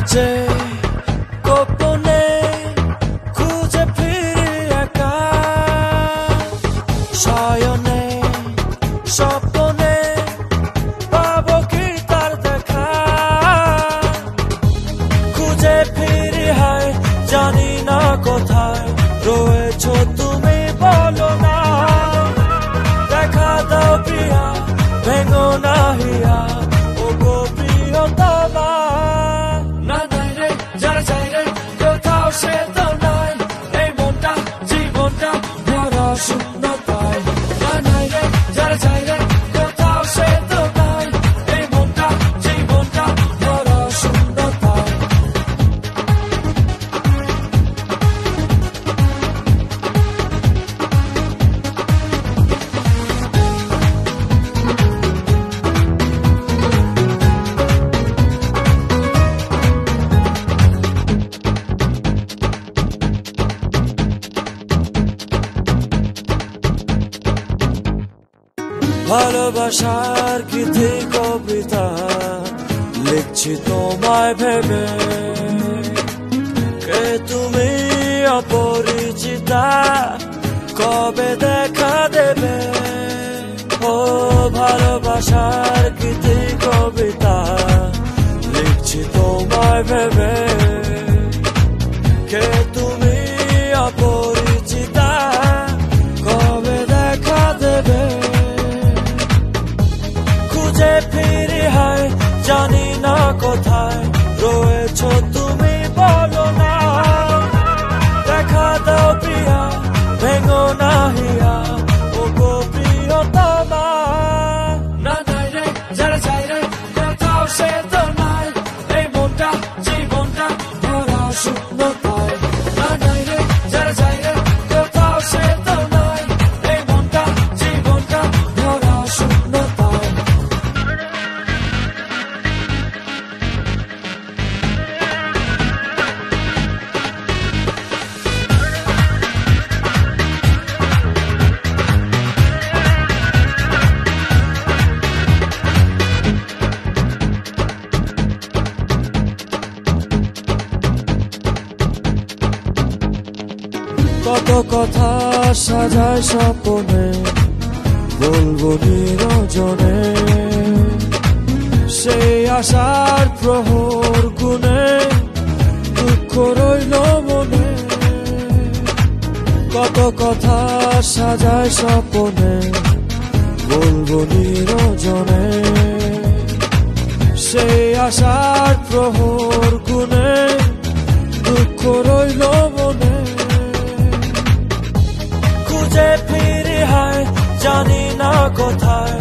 যে গোপনে খুঁজে ফিরি একা শয়নে স্বপ্নে পাবো কি তার দেখা খুঁজে ফিরি হায় জানি না কোথায় রয়েছো তুমি বলো না দেখা দাও প্রিয়া ভেঙো না হিয়া ও গো প্রিয়তমা না নাই রে যারা চাই রে কোথাও সে তো নাই এই মনটা জীবনটা ভরা শূন্যতায় না নাই রে যারা চাই রে কোথাও সে তো নাই এই মনটা জীবনটা ভরা শূন্যতায় ভালোবাসার গীতি কবিতা লিখছি তোমায় ভেবে কে তুমি অপরিচিতা কবে দেখা দেবে ও ভালোবাসার গীতি কবিতা লিখছি তোমায় ভেবে কে তুমি অপরিচিতা কবে দেখা দেবে খুঁজে ফিরি হায় জানি না কোথায় রয়েছো তুমি বলো না দেখা দাও প্রিয়া ভেঙো না হিয়া ও গো প্রিয়তমা না নাই রে যারা চাই রে কোথাও সে তো নাই এই মনটা জীবনটা ভরা শূন্যতায় না নাই রে যারা চাই রে কোথাও সে তো নাই এই মনটা জীবনটা ভরা শূন্যতায় কত কথা সাজায় স্বপ্নে বলবো নিরজনে সেই আশার প্রহর গুনে দুঃখ রইল মনে কত কথা সাজায় স্বপ্নে বলবো নিরজনে সেই আশার প্রহর গুনে দুঃখ রইল মনে খুঁজে ফিরি হায় জানি না কোথায়